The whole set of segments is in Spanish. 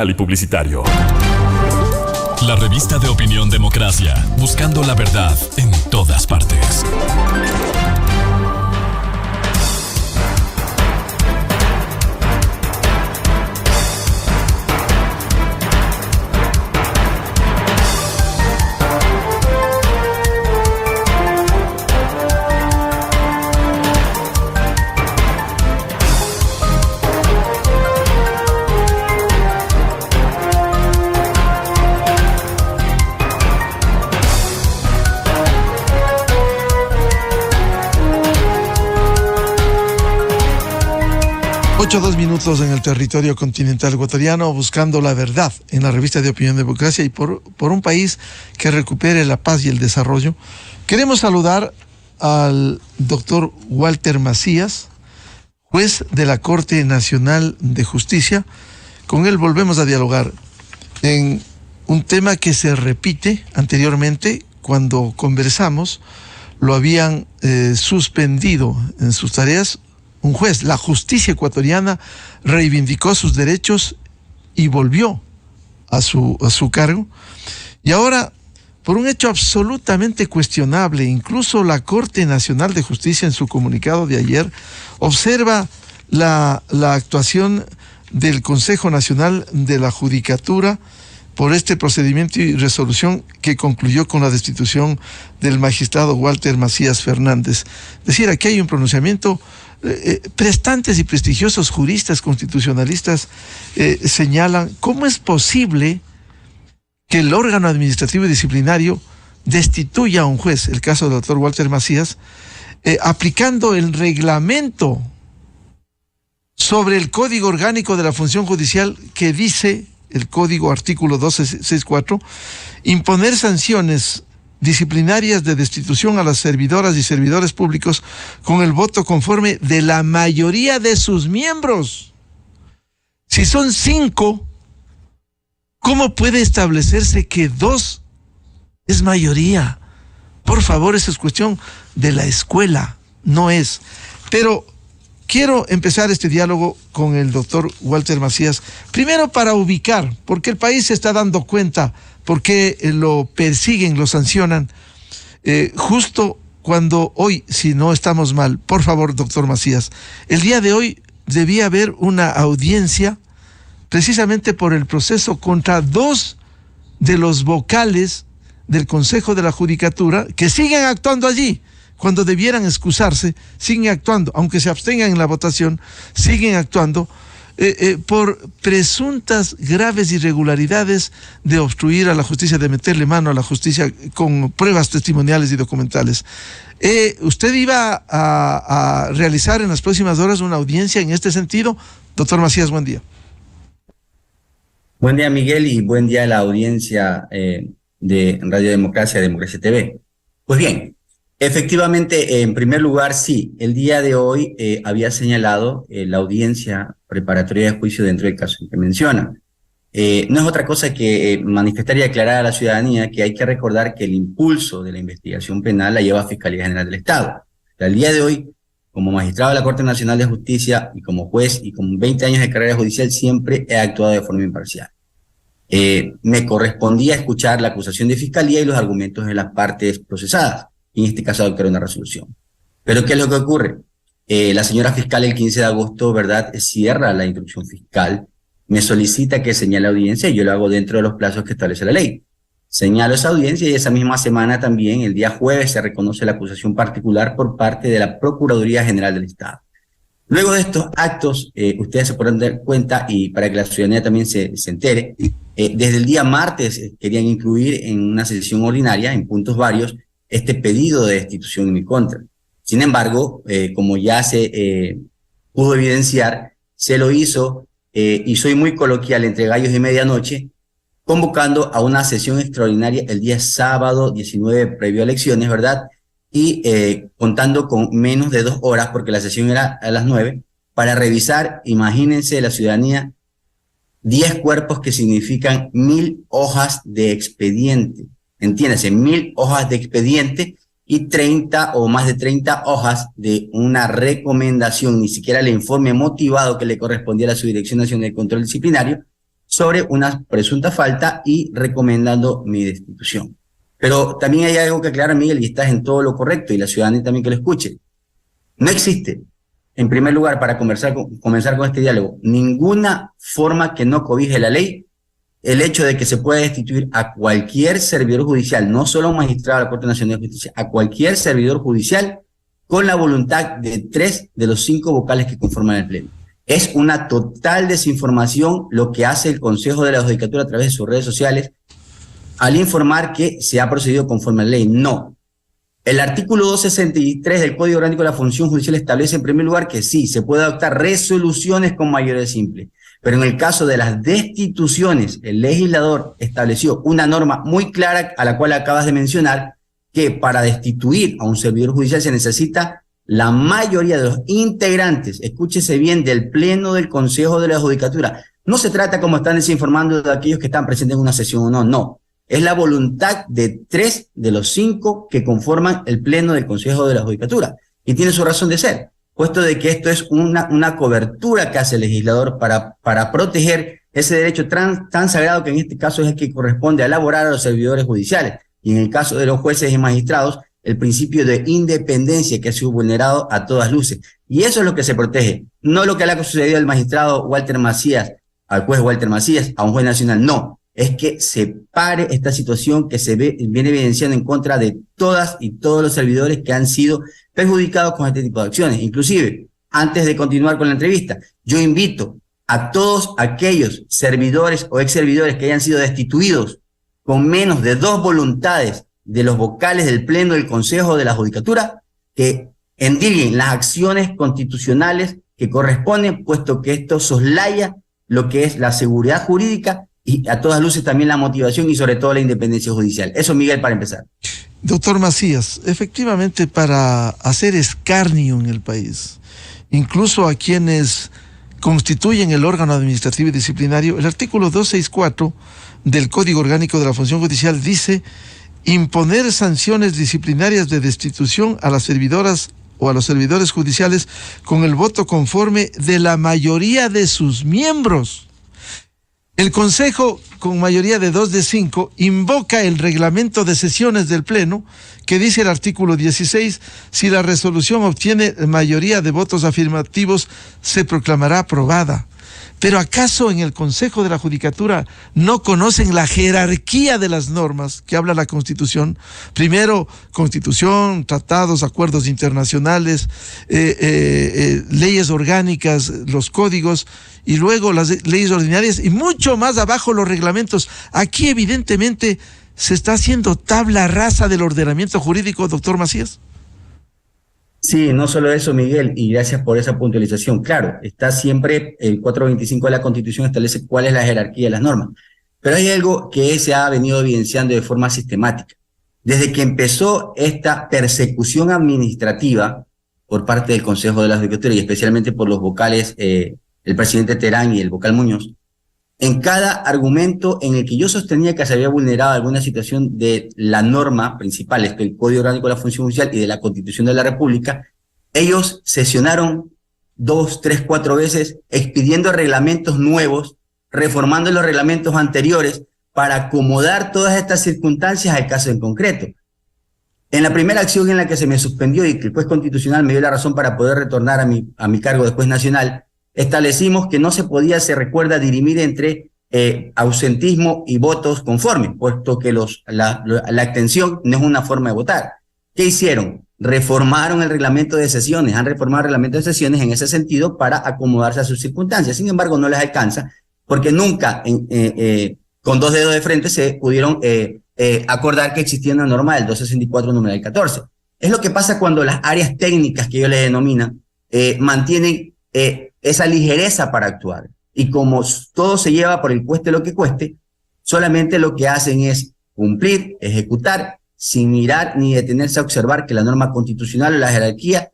Y publicitario. La revista de opinión Democracia, buscando la verdad en todas partes. Dos minutos en el territorio continental ecuatoriano, buscando la verdad en la revista de opinión Democracia y por un país que recupere la paz y el desarrollo. Queremos saludar al doctor Walter Macías, juez de la Corte Nacional de Justicia. Con él volvemos a dialogar en un tema que se repite anteriormente. Cuando conversamos, lo habían suspendido en sus tareas. Un juez, la justicia ecuatoriana reivindicó sus derechos y volvió a su cargo. Y ahora, por un hecho absolutamente cuestionable, incluso la Corte Nacional de Justicia en su comunicado de ayer observa la actuación del Consejo Nacional de la Judicatura por este procedimiento y resolución que concluyó con la destitución del magistrado Walter Macías Fernández. Es decir, aquí hay un pronunciamiento. Prestantes y prestigiosos juristas constitucionalistas señalan cómo es posible que el órgano administrativo y disciplinario destituya a un juez, el caso del doctor Walter Macías, aplicando el reglamento sobre el Código Orgánico de la Función Judicial que dice, el Código artículo 1264, imponer sanciones disciplinarias de destitución a las servidoras y servidores públicos con el voto conforme de la mayoría de sus miembros. Si son 5, ¿cómo puede establecerse que 2 es mayoría? Por favor, esa es cuestión de la escuela, no es. Pero quiero empezar este diálogo con el doctor Walter Macías, primero para ubicar, porque el país se está dando cuenta por qué lo persiguen, lo sancionan, justo cuando hoy, si no estamos mal. Por favor, doctor Macías, el día de hoy debía haber una audiencia precisamente por el proceso contra 2 de los vocales del Consejo de la Judicatura que siguen actuando allí, cuando debieran excusarse, siguen actuando, aunque se abstengan en la votación, siguen actuando por presuntas graves irregularidades de obstruir a la justicia, de meterle mano a la justicia con pruebas testimoniales y documentales. ¿Usted iba a realizar en las próximas horas una audiencia en este sentido? Doctor Macías, buen día. Buen día, Miguel, y buen día a la audiencia de Radio Democracia, Democracia TV. Pues bien, efectivamente, en primer lugar, sí, el día de hoy había señalado la audiencia preparatoria de juicio dentro del caso que menciona. No es otra cosa que manifestar y aclarar a la ciudadanía que hay que recordar que el impulso de la investigación penal la lleva a Fiscalía General del Estado. O sea, el día de hoy, como magistrado de la Corte Nacional de Justicia y como juez y con 20 años de carrera judicial, siempre he actuado de forma imparcial. Me correspondía escuchar la acusación de Fiscalía y los argumentos de las partes procesadas, y en este caso adoptar una resolución. Pero ¿qué es lo que ocurre? La señora fiscal el 15 de agosto, ¿verdad?, cierra la instrucción fiscal, me solicita que señale audiencia y yo lo hago dentro de los plazos que establece la ley. Señalo esa audiencia y esa misma semana también, el día jueves, se reconoce la acusación particular por parte de la Procuraduría General del Estado. Luego de estos actos, ustedes se podrán dar cuenta, y para que la ciudadanía también se entere, desde el día martes querían incluir en una sesión ordinaria, en puntos varios, este pedido de destitución en mi contra. Sin embargo, como ya se pudo evidenciar, se lo hizo, y soy muy coloquial, entre gallos y medianoche, convocando a una sesión extraordinaria el día sábado 19 previo a elecciones, ¿verdad? Y contando con menos de 2 horas, porque la sesión era a las 9, para revisar, imagínense la ciudadanía, 10 cuerpos que significan 1000 hojas de expediente. Entiéndase, 1000 hojas de expediente y 30 o más de 30 hojas de una recomendación, ni siquiera el informe motivado que le correspondía a la Subdirección Nacional de Control Disciplinario, sobre una presunta falta y recomendando mi destitución. Pero también hay algo que aclarar, Miguel, y estás en todo lo correcto, y la ciudadanía también que lo escuche. No existe, en primer lugar, para comenzar con este diálogo, ninguna forma que no cobije la ley el hecho de que se pueda destituir a cualquier servidor judicial, no solo a un magistrado de la Corte Nacional de Justicia, a cualquier servidor judicial con la voluntad de 3 de los 5 vocales que conforman el Pleno. Es una total desinformación lo que hace el Consejo de la Judicatura a través de sus redes sociales al informar que se ha procedido conforme a la ley. No. El artículo 263 del Código Orgánico de la Función Judicial establece en primer lugar que sí, se puede adoptar resoluciones con mayoría simple. Pero en el caso de las destituciones, el legislador estableció una norma muy clara a la cual acabas de mencionar, que para destituir a un servidor judicial se necesita la mayoría de los integrantes, escúchese bien, del Pleno del Consejo de la Judicatura. No se trata, como están desinformando, de aquellos que están presentes en una sesión o no, no. Es la voluntad de 3 de los 5 que conforman el Pleno del Consejo de la Judicatura. Y tiene su razón de ser, puesto de que esto es una cobertura que hace el legislador para proteger ese derecho tan sagrado que en este caso es el que corresponde a elaborar a los servidores judiciales. Y en el caso de los jueces y magistrados, el principio de independencia que ha sido vulnerado a todas luces. Y eso es lo que se protege, no lo que le ha sucedido al magistrado Walter Macías, al juez Walter Macías, a un juez nacional, no. Es que se pare esta situación que viene evidenciando en contra de todas y todos los servidores que han sido perjudicados con este tipo de acciones. Inclusive, antes de continuar con la entrevista, yo invito a todos aquellos servidores o ex servidores que hayan sido destituidos con menos de 2 voluntades de los vocales del Pleno del Consejo de la Judicatura, que endilguen las acciones constitucionales que corresponden, puesto que esto soslaya lo que es la seguridad jurídica y a todas luces también la motivación y sobre todo la independencia judicial. Eso, Miguel, para empezar. Doctor Macías, efectivamente, para hacer escarnio en el país, incluso a quienes constituyen el órgano administrativo y disciplinario, el artículo 264 del Código Orgánico de la Función Judicial dice: imponer sanciones disciplinarias de destitución a las servidoras o a los servidores judiciales con el voto conforme de la mayoría de sus miembros. El Consejo, con mayoría de 2 de 5, invoca el reglamento de sesiones del Pleno, que dice el artículo 16, si la resolución obtiene mayoría de votos afirmativos, se proclamará aprobada. Pero ¿acaso en el Consejo de la Judicatura no conocen la jerarquía de las normas que habla la Constitución? Primero, Constitución, tratados, acuerdos internacionales, leyes orgánicas, los códigos, y luego las leyes ordinarias, y mucho más abajo los reglamentos. Aquí evidentemente se está haciendo tabla rasa del ordenamiento jurídico, doctor Macías. Sí, no solo eso, Miguel, y gracias por esa puntualización. Claro, está siempre el 425 de la Constitución, establece cuál es la jerarquía de las normas. Pero hay algo que se ha venido evidenciando de forma sistemática. Desde que empezó esta persecución administrativa por parte del Consejo de la Judicatura y especialmente por los vocales, el presidente Terán y el vocal Muñoz, en cada argumento en el que yo sostenía que se había vulnerado alguna situación de la norma principal, esto el Código Orgánico de la Función Judicial y de la Constitución de la República, ellos sesionaron 2, 3, 4 veces expidiendo reglamentos nuevos, reformando los reglamentos anteriores para acomodar todas estas circunstancias al caso en concreto. En la primera acción en la que se me suspendió y que el juez constitucional me dio la razón para poder retornar a mi cargo de juez nacional, establecimos que no se podía, se recuerda, dirimir entre ausentismo y votos conformes, puesto que la abstención no es una forma de votar. ¿Qué hicieron? Reformaron el reglamento de sesiones, han reformado el reglamento de sesiones en ese sentido para acomodarse a sus circunstancias. Sin embargo, no les alcanza, porque nunca con 2 dedos de frente se pudieron acordar que existía una norma del 264 numeral 14. Es lo que pasa cuando las áreas técnicas que ellos le denominan mantienen esa ligereza para actuar. Y como todo se lleva por el cueste lo que cueste, solamente lo que hacen es cumplir, ejecutar, sin mirar ni detenerse a observar que la norma constitucional o la jerarquía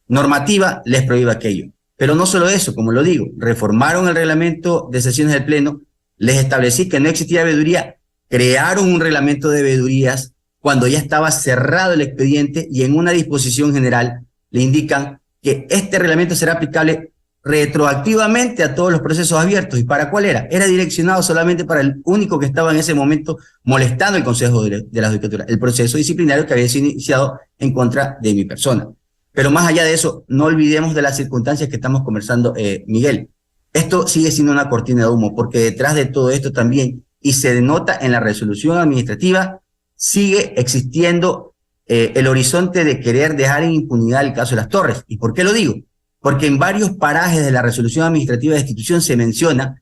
normativa les prohíbe aquello. Pero no solo eso, como lo digo, reformaron el reglamento de sesiones del Pleno, les establecí que no existía veeduría, crearon un reglamento de veedurías cuando ya estaba cerrado el expediente y en una disposición general le indican que este reglamento será aplicable retroactivamente a todos los procesos abiertos. ¿Y para cuál era? Era direccionado solamente para el único que estaba en ese momento molestando el Consejo de la Judicatura, el proceso disciplinario que había sido iniciado en contra de mi persona. Pero más allá de eso, no olvidemos de las circunstancias que estamos conversando, Miguel. Esto sigue siendo una cortina de humo, porque detrás de todo esto también, y se denota en la resolución administrativa, sigue existiendo el horizonte de querer dejar en impunidad el caso de Las Torres. ¿Y por qué lo digo? Porque en varios parajes de la resolución administrativa de destitución se menciona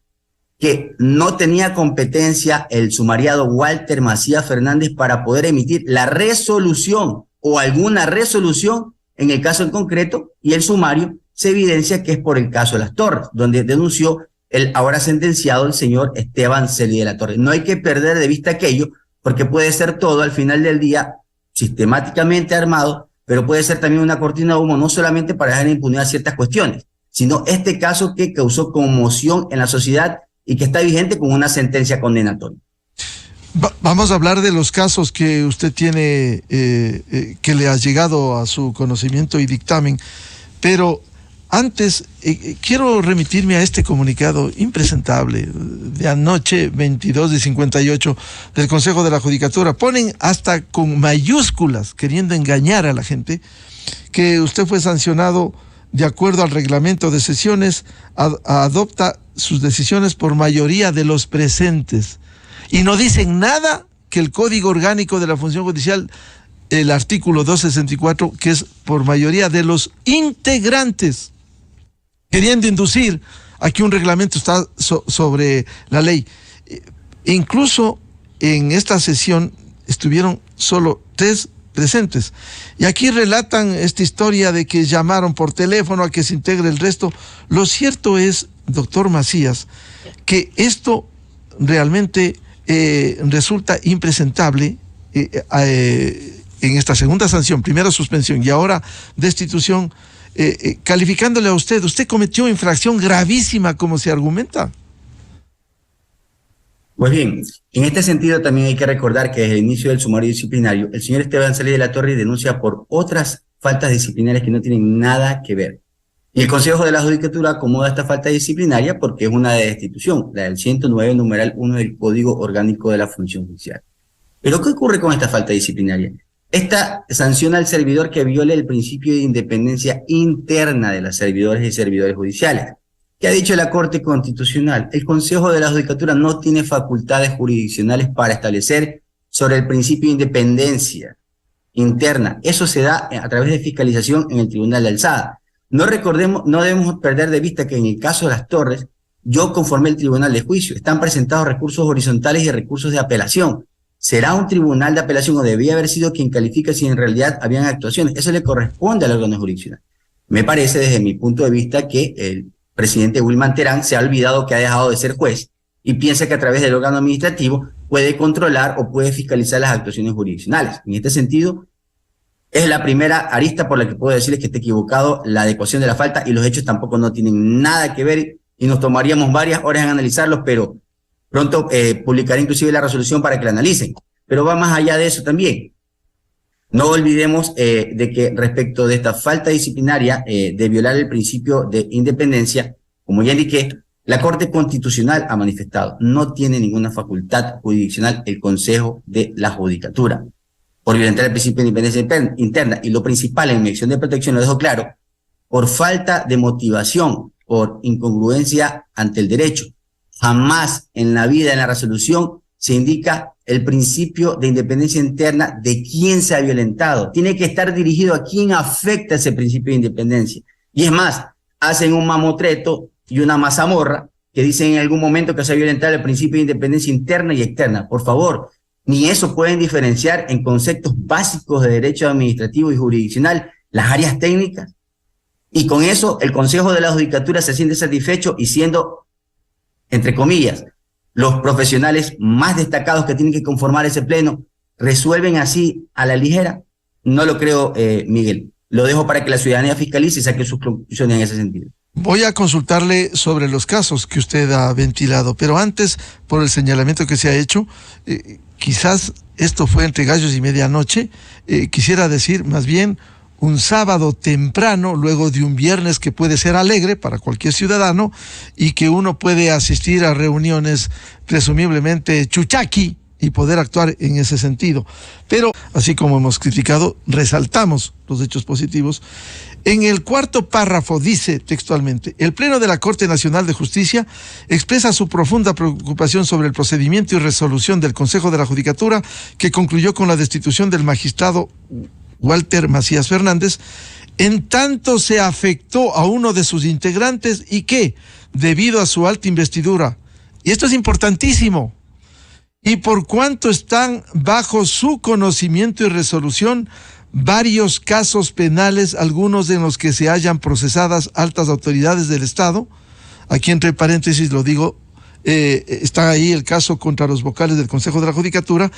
que no tenía competencia el sumariado Walter Macías Fernández para poder emitir la resolución o alguna resolución en el caso en concreto, y el sumario se evidencia que es por el caso de Las Torres, donde denunció el ahora sentenciado el señor Esteban Celi de la Torre. No hay que perder de vista aquello, porque puede ser todo al final del día sistemáticamente armado, pero puede ser también una cortina de humo, no solamente para dejar en impunidad ciertas cuestiones, sino este caso que causó conmoción en la sociedad y que está vigente con una sentencia condenatoria. Vamos a hablar de los casos que usted tiene, que le ha llegado a su conocimiento y dictamen, pero antes quiero remitirme a este comunicado impresentable de anoche, 22:58, del Consejo de la Judicatura. Ponen hasta con mayúsculas, queriendo engañar a la gente, que usted fue sancionado de acuerdo al reglamento de sesiones, adopta sus decisiones por mayoría de los presentes. Y no dicen nada que el Código Orgánico de la Función Judicial, el artículo 264, que es por mayoría de los integrantes, queriendo inducir a que un reglamento está sobre la ley. Incluso en esta sesión estuvieron solo 3 presentes. Y aquí relatan esta historia de que llamaron por teléfono a que se integre el resto. Lo cierto es, doctor Macías, que esto realmente resulta impresentable en esta segunda sanción, primero suspensión y ahora destitución, calificándole a usted cometió infracción gravísima, como se argumenta. Pues bien, en este sentido también hay que recordar que desde el inicio del sumario disciplinario, el señor Esteban Celi de la Torre denuncia por otras faltas disciplinarias que no tienen nada que ver. Y el Consejo de la Judicatura acomoda esta falta disciplinaria porque es una de destitución, la del 109, numeral 1 del Código Orgánico de la Función Judicial. Pero ¿qué ocurre con esta falta disciplinaria? Esta sanciona al servidor que viole el principio de independencia interna de los servidores y servidores judiciales. ¿Qué ha dicho la Corte Constitucional? El Consejo de la Judicatura no tiene facultades jurisdiccionales para establecer sobre el principio de independencia interna. Eso se da a través de fiscalización en el Tribunal de Alzada. No debemos perder de vista que en el caso de Las Torres, yo conformé el Tribunal de Juicio. Están presentados recursos horizontales y recursos de apelación. Será un tribunal de apelación o debía haber sido quien califica si en realidad habían actuaciones. Eso le corresponde al órgano jurisdiccional. Me parece desde mi punto de vista que el presidente Wilman Terán se ha olvidado que ha dejado de ser juez y piensa que a través del órgano administrativo puede controlar o puede fiscalizar las actuaciones jurisdiccionales. En este sentido, es la primera arista por la que puedo decirles que está equivocado la adecuación de la falta, y los hechos tampoco no tienen nada que ver y nos tomaríamos varias horas en analizarlos, pero pronto publicaré inclusive la resolución para que la analicen. Pero va más allá de eso también. No olvidemos de que respecto de esta falta disciplinaria de violar el principio de independencia, como ya indiqué, la Corte Constitucional ha manifestado, no tiene ninguna facultad jurisdiccional el Consejo de la Judicatura por violentar el principio de independencia interna, y lo principal en mi acción de protección lo dejo claro, por falta de motivación, por incongruencia ante el derecho. Jamás en la vida, en la resolución, se indica el principio de independencia interna de quién se ha violentado. Tiene que estar dirigido a quién afecta ese principio de independencia. Y es más, hacen un mamotreto y una mazamorra que dicen en algún momento que se ha violentado el principio de independencia interna y externa. Por favor, ni eso pueden diferenciar en conceptos básicos de derecho administrativo y jurisdiccional las áreas técnicas. Y con eso el Consejo de la Judicatura se siente satisfecho y siendo, entre comillas, los profesionales más destacados que tienen que conformar ese pleno, resuelven así a la ligera. No lo creo, Miguel. Lo dejo para que la ciudadanía fiscalice y saque sus conclusiones en ese sentido. Voy a consultarle sobre los casos que usted ha ventilado, pero antes, por el señalamiento que se ha hecho, quizás esto fue entre gallos y medianoche, quisiera decir más bien un sábado temprano, luego de un viernes que puede ser alegre para cualquier ciudadano y que uno puede asistir a reuniones presumiblemente chuchaqui y poder actuar en ese sentido. Pero, así como hemos criticado, resaltamos los hechos positivos. En el cuarto párrafo dice textualmente: el Pleno de la Corte Nacional de Justicia expresa su profunda preocupación sobre el procedimiento y resolución del Consejo de la Judicatura, que concluyó con la destitución del magistrado Walter Macías Fernández, en tanto se afectó a uno de sus integrantes y que, debido a su alta investidura, y esto es importantísimo, y por cuanto están bajo su conocimiento y resolución varios casos penales, algunos de los que se hallan procesadas altas autoridades del Estado, aquí entre paréntesis lo digo, está ahí el caso contra los vocales del Consejo de la Judicatura.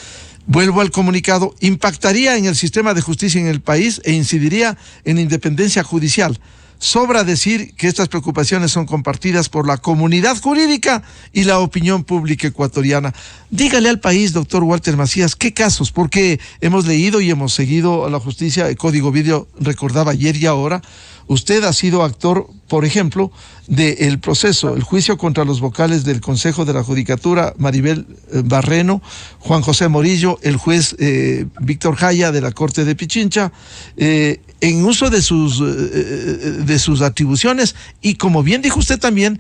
Vuelvo al comunicado: impactaría en el sistema de justicia en el país e incidiría en la independencia judicial. Sobra decir que estas preocupaciones son compartidas por la comunidad jurídica y la opinión pública ecuatoriana. Dígale al país, doctor Walter Macías, ¿qué casos? Porque hemos leído y hemos seguido a la justicia. El Código Video recordaba ayer y ahora. Usted ha sido actor, por ejemplo, del proceso, el juicio contra los vocales del Consejo de la Judicatura, Maribel Barreno, Juan José Morillo, el juez Víctor Jaya de la Corte de Pichincha, en uso de sus atribuciones. Y como bien dijo usted también,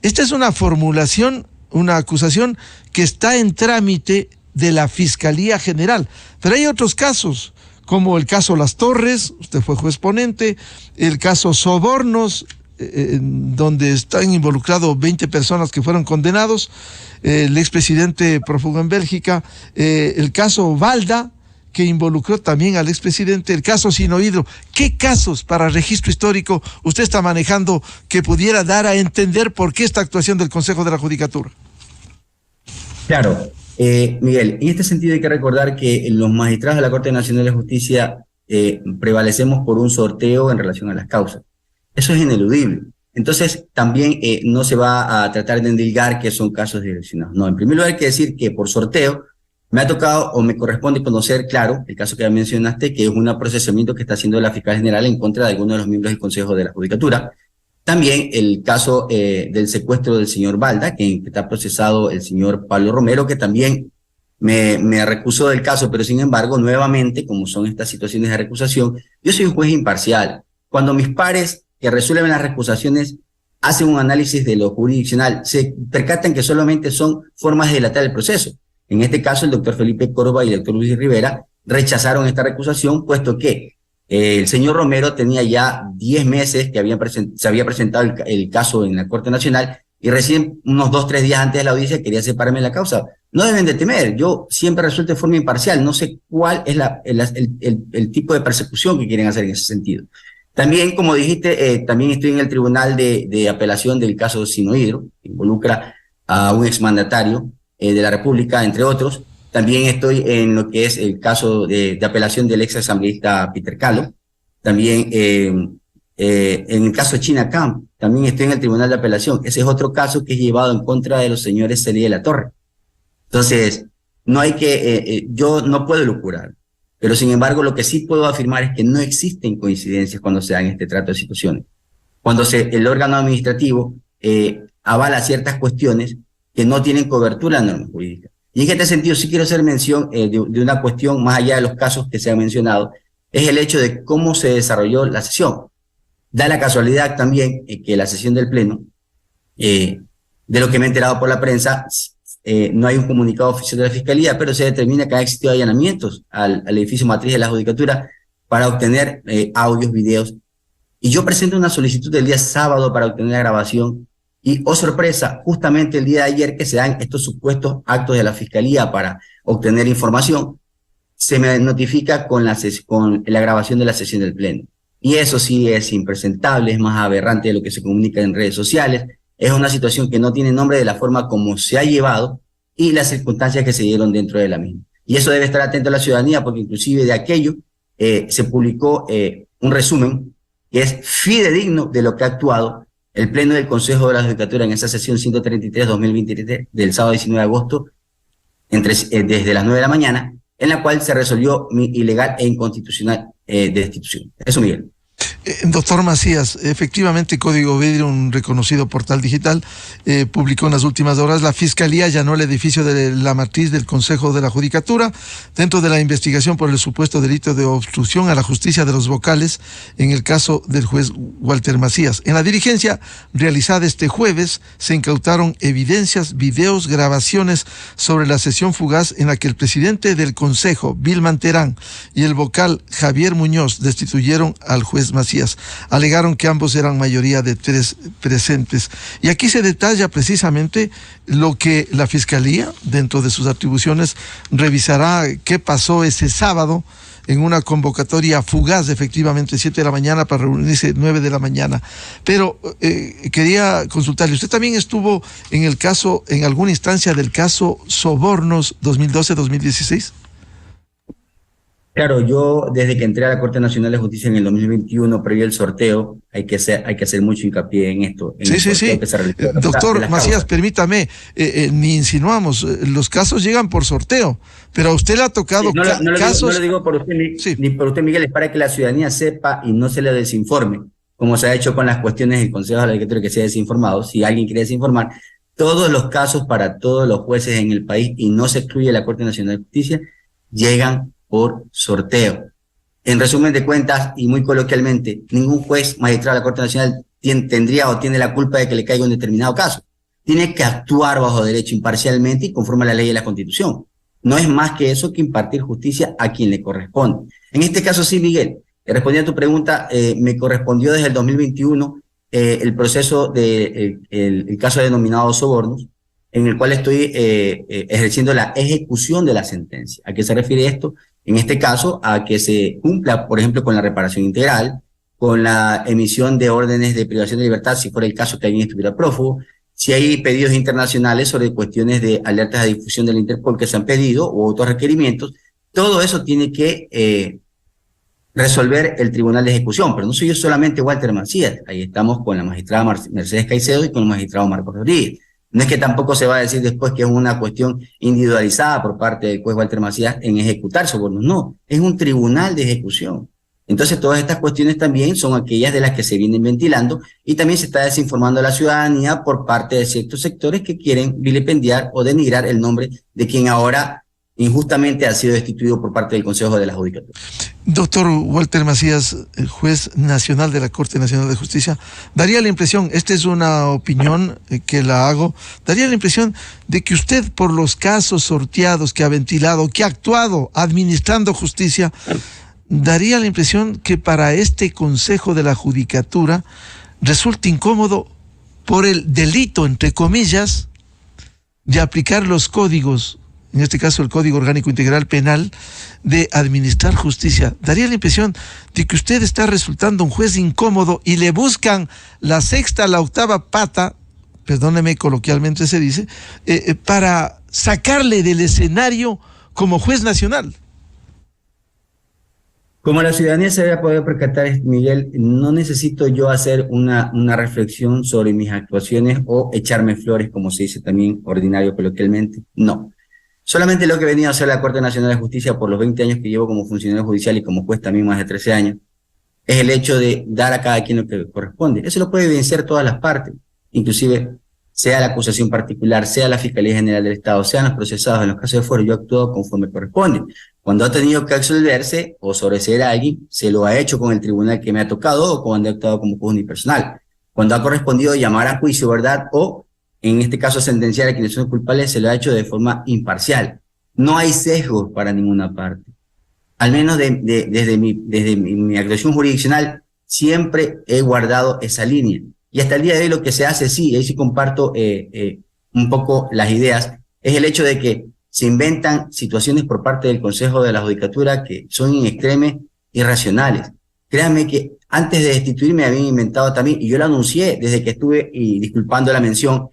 esta es una formulación, una acusación que está en trámite de la Fiscalía General. Pero hay otros casos, como el caso Las Torres, usted fue juez ponente, el caso Sobornos, donde están involucrados 20 personas que fueron condenados, el expresidente prófugo en Bélgica, el caso Valda, que involucró también al expresidente, el caso Sinohidro. ¿Qué casos para registro histórico usted está manejando que pudiera dar a entender por qué esta actuación del Consejo de la Judicatura? Claro. Miguel, en este sentido hay que recordar que los magistrados de la Corte Nacional de Justicia prevalecemos por un sorteo en relación a las causas. Eso es ineludible. Entonces, también no se va a tratar de endilgar que son casos direccionados. No, en primer lugar hay que decir que por sorteo me ha tocado o me corresponde conocer, claro, el caso que ya mencionaste, que es un procesamiento que está haciendo la Fiscal General en contra de algunos de los miembros del Consejo de la Judicatura. También el caso del secuestro del señor Valda, que está procesado el señor Pablo Romero, que también me recusó del caso, pero sin embargo, nuevamente, como son estas situaciones de recusación, yo soy un juez imparcial. Cuando mis pares que resuelven las recusaciones hacen un análisis de lo jurisdiccional, se percatan que solamente son formas de dilatar el proceso. En este caso, el doctor Felipe Córdoba y el doctor Luis Rivera rechazaron esta recusación, puesto que el señor Romero tenía ya 10 meses que se había presentado el caso en la Corte Nacional y recién unos 2-3 días antes de la audiencia quería separarme de la causa. No deben de temer, yo siempre resuelto de forma imparcial, no sé cuál es el tipo de persecución que quieren hacer en ese sentido. También, como dijiste, también estoy en el Tribunal de Apelación del caso Sinohidro, que involucra a un exmandatario de la República, entre otros. También estoy en lo que es el caso de apelación del ex asambleísta Peter Calo. También en el caso de China Camp, también estoy en el Tribunal de Apelación. Ese es otro caso que es llevado en contra de los señores Celia de la Torre. Entonces, no hay que, yo no puedo lucurar, pero sin embargo lo que sí puedo afirmar es que no existen coincidencias cuando se dan este trato de situaciones. Cuando el órgano administrativo avala ciertas cuestiones que no tienen cobertura en la norma jurídica. Y en este sentido sí quiero hacer mención de una cuestión más allá de los casos que se han mencionado, es el hecho de cómo se desarrolló la sesión. Da la casualidad también que la sesión del Pleno, de lo que me he enterado por la prensa, no hay un comunicado oficial de la Fiscalía, pero se determina que han existido allanamientos al edificio matriz de la Judicatura para obtener audios, videos. Y yo presento una solicitud el día sábado para obtener la grabación. Y, oh sorpresa, justamente el día de ayer que se dan estos supuestos actos de la Fiscalía para obtener información, se me notifica con la grabación de la sesión del Pleno. Y eso sí es impresentable, es más aberrante de lo que se comunica en redes sociales. Es una situación que no tiene nombre de la forma como se ha llevado y las circunstancias que se dieron dentro de la misma. Y eso debe estar atento a la ciudadanía, porque inclusive de aquello se publicó un resumen que es fidedigno de lo que ha actuado el Pleno del Consejo de la Judicatura en esa sesión 133-2023 del sábado 19 de agosto, desde las 9 de la mañana, en la cual se resolvió mi ilegal e inconstitucional destitución. Eso, Miguel. Doctor Macías, efectivamente Código Vidrio, un reconocido portal digital, publicó en las últimas horas: la Fiscalía allanó el edificio de la matriz del Consejo de la Judicatura dentro de la investigación por el supuesto delito de obstrucción a la justicia de los vocales en el caso del juez Walter Macías. En la diligencia realizada este jueves se incautaron evidencias, videos, grabaciones sobre la sesión fugaz en la que el presidente del Consejo, Vilman Terán, y el vocal Javier Muñoz destituyeron al juez Macías. Alegaron que ambos eran mayoría de 3 presentes. Y aquí se detalla precisamente lo que la Fiscalía, dentro de sus atribuciones, revisará qué pasó ese sábado en una convocatoria fugaz, efectivamente, 7 de la mañana para reunirse 9 de la mañana. Pero quería consultarle, ¿usted también estuvo en el caso, en alguna instancia del caso Sobornos 2012-2016? Claro, yo desde que entré a la Corte Nacional de Justicia en el 2021, previo al sorteo, hay que hacer mucho hincapié en esto. En Sí. Doctor Macías, permítame, ni insinuamos, los casos llegan por sorteo, pero a usted le ha tocado casos... No lo digo por usted, ni por usted, Miguel, es para que la ciudadanía sepa y no se le desinforme, como se ha hecho con las cuestiones del Consejo de la Judicatura, que se ha desinformado. Si alguien quiere desinformar, todos los casos para todos los jueces en el país, y no se excluye la Corte Nacional de Justicia, llegan por sorteo. En resumen de cuentas, y muy coloquialmente, ningún juez magistrado de la Corte Nacional tendría o tiene la culpa de que le caiga un determinado caso. Tiene que actuar bajo derecho imparcialmente y conforme a la ley y la Constitución. No es más que eso que impartir justicia a quien le corresponde. En este caso sí, Miguel, respondiendo a tu pregunta, me correspondió desde el 2021 el proceso el caso denominado Sobornos, en el cual estoy ejerciendo la ejecución de la sentencia. ¿A qué se refiere esto? En este caso, a que se cumpla, por ejemplo, con la reparación integral, con la emisión de órdenes de privación de libertad, si fuera el caso que alguien estuviera prófugo, si hay pedidos internacionales sobre cuestiones de alertas de difusión del Interpol que se han pedido, u otros requerimientos, todo eso tiene que resolver el Tribunal de Ejecución. Pero no soy yo solamente Walter Macías, ahí estamos con la magistrada Mercedes Caicedo y con el magistrado Marcos Rodríguez. No es que tampoco se va a decir después que es una cuestión individualizada por parte del juez Walter Macías en ejecutar sobornos. No, es un tribunal de ejecución. Entonces todas estas cuestiones también son aquellas de las que se vienen ventilando, y también se está desinformando a la ciudadanía por parte de ciertos sectores que quieren vilipendiar o denigrar el nombre de quien ahora injustamente ha sido destituido por parte del Consejo de la Judicatura. Doctor Walter Macías, juez nacional de la Corte Nacional de Justicia, daría la impresión, esta es una opinión que la hago, daría la impresión de que usted, por los casos sorteados que ha ventilado, que ha actuado administrando justicia, daría la impresión que para este Consejo de la Judicatura resulta incómodo por el delito, entre comillas, de aplicar los códigos, en este caso el Código Orgánico Integral Penal, de administrar justicia. Daría la impresión de que usted está resultando un juez incómodo y le buscan la sexta, la octava pata, perdóneme, coloquialmente se dice, para sacarle del escenario como juez nacional. Como la ciudadanía se debe poder percatar, Miguel, no necesito yo hacer una reflexión sobre mis actuaciones o echarme flores, como se dice también ordinario coloquialmente. No. Solamente lo que he venido a hacer la Corte Nacional de Justicia por los 20 años que llevo como funcionario judicial y como juez también más de 13 años, es el hecho de dar a cada quien lo que corresponde. Eso lo puede evidenciar todas las partes, inclusive sea la acusación particular, sea la Fiscalía General del Estado, sean los procesados. En los casos de fuero yo he actuado conforme corresponde. Cuando ha tenido que absolverse o sobreseer a alguien, se lo ha hecho con el tribunal que me ha tocado o cuando he actuado como juez unipersonal. Cuando ha correspondido llamar a juicio, ¿verdad?, o en este caso sentenciar a quienes son culpables, se lo ha hecho de forma imparcial. No hay sesgos para ninguna parte. Al menos desde mi actuación jurisdiccional siempre he guardado esa línea. Y hasta el día de hoy lo que se hace, sí, ahí sí comparto un poco las ideas, es el hecho de que se inventan situaciones por parte del Consejo de la Judicatura que son in extreme irracionales. Créanme que antes de destituirme habían inventado también, y yo lo anuncié desde que estuve, y disculpando la mención,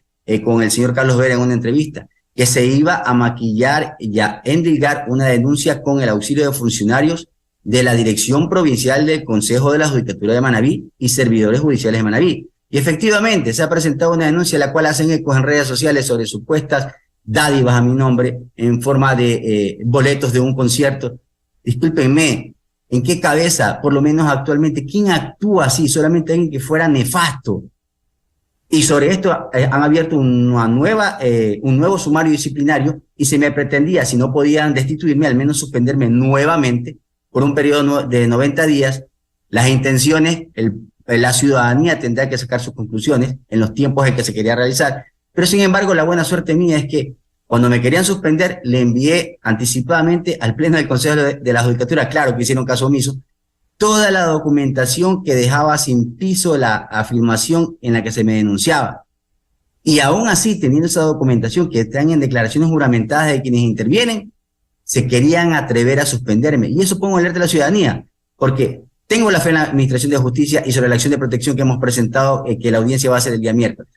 con el señor Carlos Vera en una entrevista, que se iba a maquillar y a endilgar una denuncia con el auxilio de funcionarios de la Dirección Provincial del Consejo de la Judicatura de Manabí y servidores judiciales de Manabí. Y efectivamente se ha presentado una denuncia la cual hacen ecos en redes sociales sobre supuestas dádivas a mi nombre en forma de boletos de un concierto. Discúlpenme, ¿en qué cabeza, por lo menos actualmente, quién actúa así? Solamente alguien que fuera nefasto. Y sobre esto han abierto un nuevo sumario disciplinario y se me pretendía, si no podían destituirme, al menos suspenderme nuevamente por un periodo de 90 días. Las intenciones, la ciudadanía tendrá que sacar sus conclusiones en los tiempos en que se quería realizar. Pero sin embargo, la buena suerte mía es que cuando me querían suspender, le envié anticipadamente al Pleno del Consejo de la Judicatura, claro que hicieron caso omiso, toda la documentación que dejaba sin piso la afirmación en la que se me denunciaba. Y aún así, teniendo esa documentación que están en declaraciones juramentadas de quienes intervienen, se querían atrever a suspenderme. Y eso pongo en alerta a la ciudadanía, porque tengo la fe en la Administración de Justicia y sobre la acción de protección que hemos presentado, que la audiencia va a hacer el día miércoles.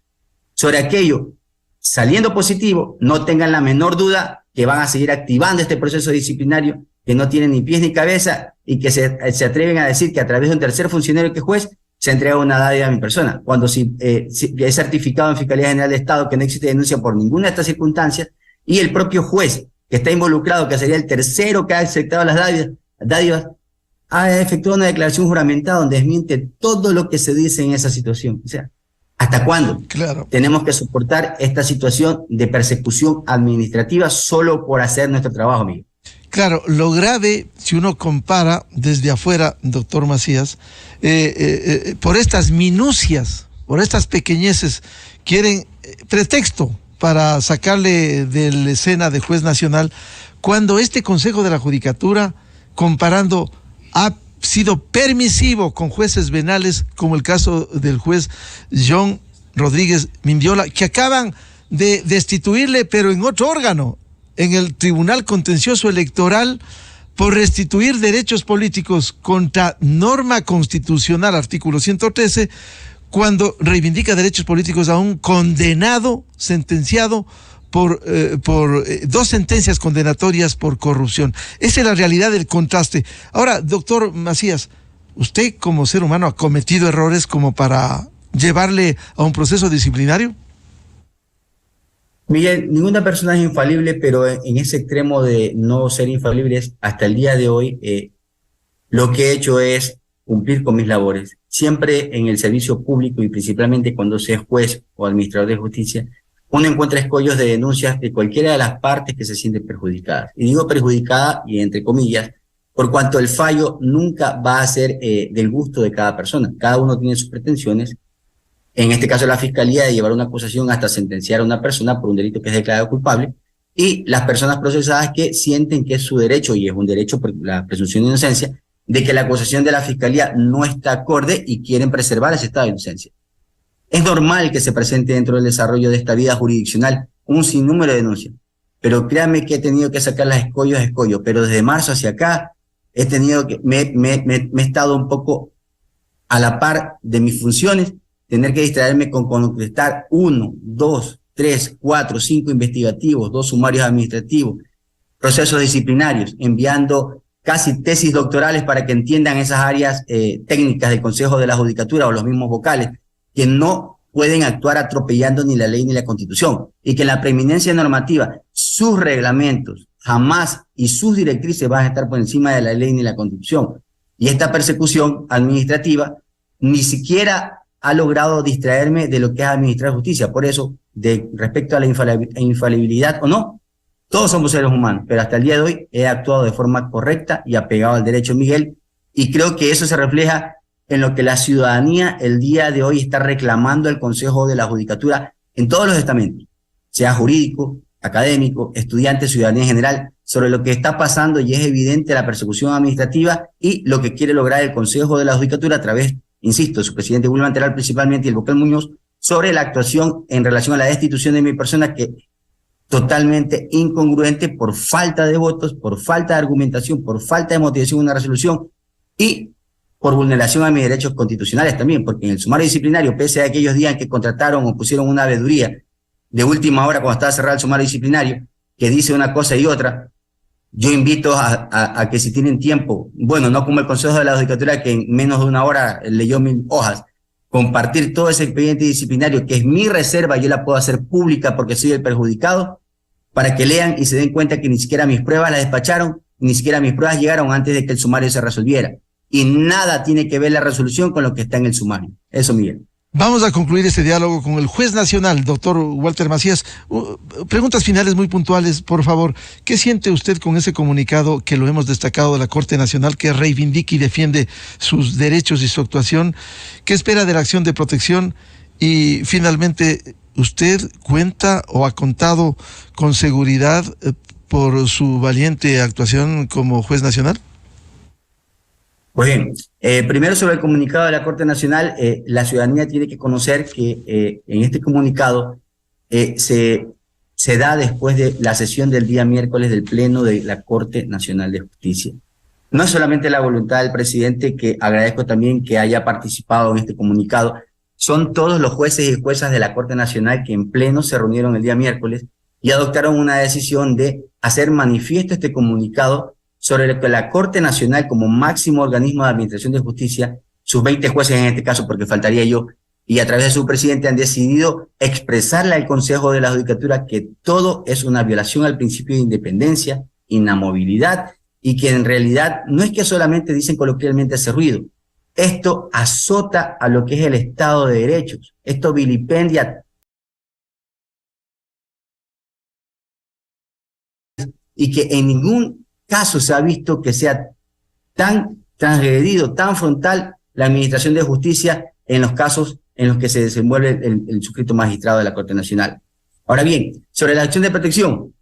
Sobre aquello, saliendo positivo, no tengan la menor duda que van a seguir activando este proceso disciplinario que no tiene ni pies ni cabeza y que se atreven a decir que a través de un tercer funcionario que es juez se entrega una dádiva a mi persona, cuando si es certificado en Fiscalía General de Estado que no existe denuncia por ninguna de estas circunstancias, y el propio juez que está involucrado, que sería el tercero que ha aceptado las dádivas, ha efectuado una declaración juramentada donde desmiente todo lo que se dice en esa situación. O sea, ¿hasta cuándo tenemos que soportar esta situación de persecución administrativa solo por hacer nuestro trabajo, Miguel? Claro, lo grave, si uno compara desde afuera, doctor Macías, por estas minucias, por estas pequeñeces, quieren pretexto para sacarle de la escena de juez nacional, cuando este Consejo de la Judicatura, comparando, ha sido permisivo con jueces venales, como el caso del juez John Rodríguez Mindiola, que acaban de destituirle, pero en otro órgano, en el Tribunal Contencioso Electoral, por restituir derechos políticos contra norma constitucional, artículo 113, cuando reivindica derechos políticos a un condenado, sentenciado por 2 sentencias condenatorias por corrupción. Esa es la realidad del contraste. Ahora, doctor Macías, ¿usted como ser humano ha cometido errores como para llevarle a un proceso disciplinario? Miguel, ninguna persona es infalible, pero en ese extremo de no ser infalibles, hasta el día de hoy, lo que he hecho es cumplir con mis labores. Siempre en el servicio público y principalmente cuando se es juez o administrador de justicia, uno encuentra escollos de denuncias de cualquiera de las partes que se sienten perjudicadas. Y digo perjudicada y entre comillas, por cuanto el fallo nunca va a ser del gusto de cada persona. Cada uno tiene sus pretensiones. En este caso la Fiscalía de llevar una acusación hasta sentenciar a una persona por un delito que es declarado culpable, y las personas procesadas que sienten que es su derecho, y es un derecho por la presunción de inocencia, de que la acusación de la Fiscalía no está acorde y quieren preservar ese estado de inocencia. Es normal que se presente dentro del desarrollo de esta vida jurisdiccional un sinnúmero de denuncias, pero créanme que he tenido que sacar las escollos a escollo, pero desde marzo hacia acá he tenido que, me he estado un poco a la par de mis funciones, tener que distraerme con concretar 1, 2, 3, 4, 5 investigativos, 2 sumarios administrativos, procesos disciplinarios, enviando casi tesis doctorales para que entiendan esas áreas técnicas del Consejo de la Judicatura o los mismos vocales, que no pueden actuar atropellando ni la ley ni la Constitución, y que en la preeminencia normativa, sus reglamentos jamás y sus directrices van a estar por encima de la ley ni la Constitución. Y esta persecución administrativa ni siquiera ha logrado distraerme de lo que es administrar justicia. Por eso, respecto a la infalibilidad o no, todos somos seres humanos, pero hasta el día de hoy he actuado de forma correcta y apegado al derecho, Miguel, y creo que eso se refleja en lo que la ciudadanía el día de hoy está reclamando al Consejo de la Judicatura en todos los estamentos, sea jurídico, académico, estudiante, ciudadanía en general, sobre lo que está pasando, y es evidente la persecución administrativa y lo que quiere lograr el Consejo de la Judicatura a través, insisto, su presidente Wilman Teral principalmente y el vocal Muñoz, sobre la actuación en relación a la destitución de mi persona, que totalmente incongruente por falta de votos, por falta de argumentación, por falta de motivación en una resolución y por vulneración a mis derechos constitucionales también, porque en el sumario disciplinario, pese a aquellos días que contrataron o pusieron una veeduría de última hora cuando estaba cerrado el sumario disciplinario, que dice una cosa y otra, yo invito a que si tienen tiempo, bueno, no como el Consejo de la Judicatura que en menos de una hora leyó 1000 hojas, compartir todo ese expediente disciplinario que es mi reserva, yo la puedo hacer pública porque soy el perjudicado, para que lean y se den cuenta que ni siquiera mis pruebas las despacharon, ni siquiera mis pruebas llegaron antes de que el sumario se resolviera. Y nada tiene que ver la resolución con lo que está en el sumario. Eso, Miguel. Vamos a concluir este diálogo con el juez nacional, doctor Walter Macías. Preguntas finales muy puntuales, por favor. ¿Qué siente usted con ese comunicado que lo hemos destacado de la Corte Nacional, que reivindica y defiende sus derechos y su actuación? ¿Qué espera de la acción de protección? Y finalmente, ¿usted cuenta o ha contado con seguridad por su valiente actuación como juez nacional? Pues bien, primero sobre el comunicado de la Corte Nacional, la ciudadanía tiene que conocer que en este comunicado se da después de la sesión del día miércoles del Pleno de la Corte Nacional de Justicia. No es solamente la voluntad del presidente, que agradezco también que haya participado en este comunicado, son todos los jueces y juezas de la Corte Nacional que en pleno se reunieron el día miércoles y adoptaron una decisión de hacer manifiesto este comunicado sobre lo que la Corte Nacional, como máximo organismo de administración de justicia, sus 20 jueces en este caso, porque faltaría yo, y a través de su presidente han decidido expresarle al Consejo de la Judicatura que todo es una violación al principio de independencia, inamovilidad, y que en realidad no es que solamente dicen coloquialmente ese ruido, esto azota a lo que es el Estado de Derechos, esto vilipendia y que en ningún caso se ha visto que sea tan transgredido, tan frontal la administración de justicia en los casos en los que se desenvuelve el suscrito magistrado de la Corte Nacional. Ahora bien, sobre la acción de protección,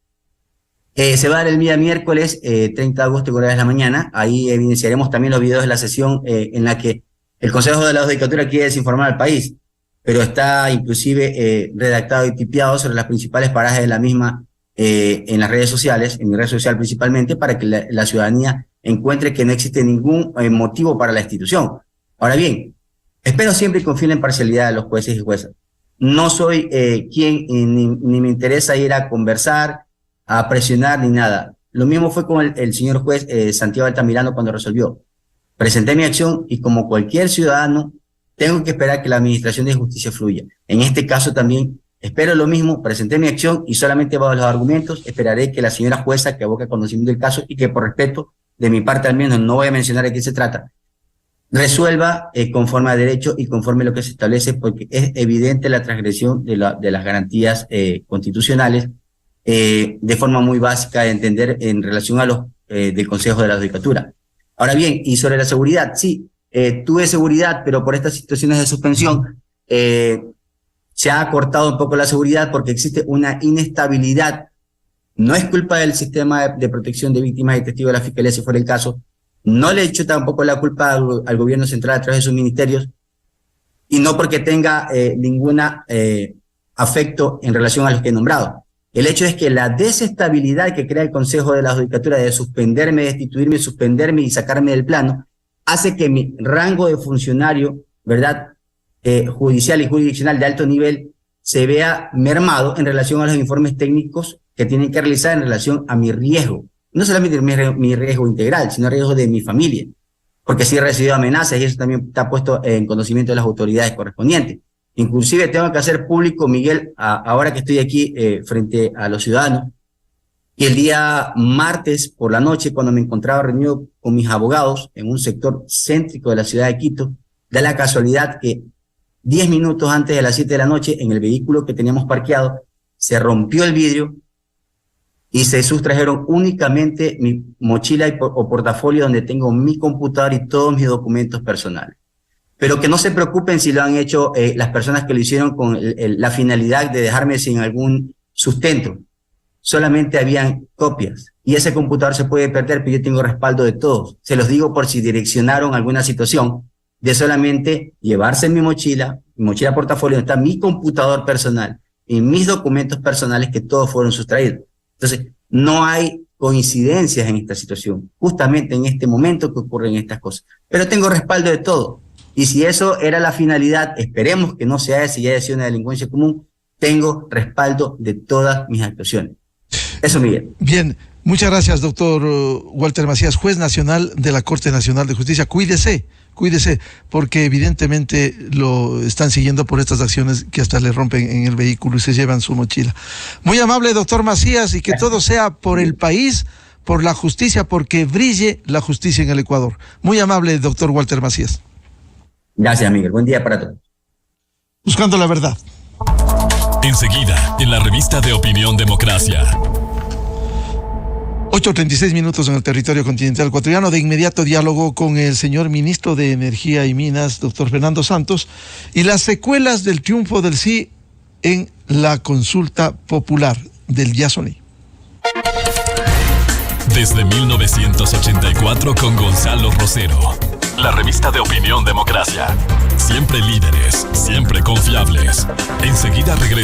se va a dar el día miércoles 30 de agosto, horas de la mañana. Ahí evidenciaremos también los videos de la sesión en la que el Consejo de la Judicatura quiere desinformar al país, pero está inclusive redactado y tipeado sobre las principales parajes de la misma en las redes sociales, en mi red social principalmente, para que la ciudadanía encuentre que no existe ningún motivo para la institución. Ahora bien, espero siempre y confío en la imparcialidad de los jueces y juezas. No soy quien ni me interesa ir a conversar, a presionar ni nada. Lo mismo fue con el señor juez Santiago Altamirano cuando resolvió. Presenté mi acción y como cualquier ciudadano tengo que esperar que la administración de justicia fluya. En este caso también espero lo mismo, presenté mi acción y solamente bajo los argumentos esperaré que la señora jueza que aboca conocimiento del caso y que por respeto de mi parte al menos no voy a mencionar de qué se trata, resuelva conforme a derecho y conforme a lo que se establece, porque es evidente la transgresión de las garantías constitucionales de forma muy básica de entender en relación a los del Consejo de la Judicatura. Ahora bien, y sobre la seguridad, sí, tuve seguridad, pero por estas situaciones de suspensión se ha acortado un poco la seguridad porque existe una inestabilidad. No es culpa del sistema de protección de víctimas y testigos de la Fiscalía, si fuera el caso. No le echo tampoco la culpa al gobierno central a través de sus ministerios, y no porque tenga ningún afecto en relación a los que he nombrado. El hecho es que la desestabilidad que crea el Consejo de la Judicatura de suspenderme, destituirme, suspenderme y sacarme del plano, hace que mi rango de funcionario, ¿verdad?, judicial y jurisdiccional de alto nivel se vea mermado en relación a los informes técnicos que tienen que realizar en relación a mi riesgo. No solamente mi riesgo integral, sino el riesgo de mi familia, porque sí he recibido amenazas y eso también está puesto en conocimiento de las autoridades correspondientes. Inclusive tengo que hacer público, Miguel, ahora que estoy aquí frente a los ciudadanos, y el día martes por la noche, cuando me encontraba reunido con mis abogados en un sector céntrico de la ciudad de Quito, da la casualidad que 10 minutos antes de las 7 de la noche, en el vehículo que teníamos parqueado, se rompió el vidrio y se sustrajeron únicamente mi mochila o portafolio donde tengo mi computador y todos mis documentos personales. Pero que no se preocupen si lo han hecho las personas que lo hicieron con la finalidad de dejarme sin algún sustento. Solamente habían copias y ese computador se puede perder, pero yo tengo respaldo de todos. Se los digo por si direccionaron alguna situación de solamente llevarse mi mochila portafolio, donde está mi computador personal y mis documentos personales, que todos fueron sustraídos. Entonces, no hay coincidencias en esta situación, justamente en este momento que ocurren estas cosas. Pero tengo respaldo de todo. Y si eso era la finalidad, esperemos que no sea esa y haya sido una delincuencia común, tengo respaldo de todas mis actuaciones. Eso, Miguel. Bien, muchas gracias, doctor Walter Macías, juez nacional de la Corte Nacional de Justicia. Cuídese, porque evidentemente lo están siguiendo por estas acciones que hasta le rompen en el vehículo y se llevan su mochila. Muy amable, doctor Macías, y que todo sea por el país, por la justicia, porque brille la justicia en el Ecuador. Muy amable, doctor Walter Macías. Gracias, Miguel. Buen día para todos. Buscando la verdad. Enseguida, en la revista de Opinión Democracia. 8:36 en el territorio continental ecuatoriano. De inmediato diálogo con el señor ministro de Energía y Minas, doctor Fernando Santos, y las secuelas del triunfo del sí en la consulta popular del Yasuni. Desde 1984 con Gonzalo Rosero. La revista de Opinión Democracia. Siempre líderes, siempre confiables. Enseguida regresamos.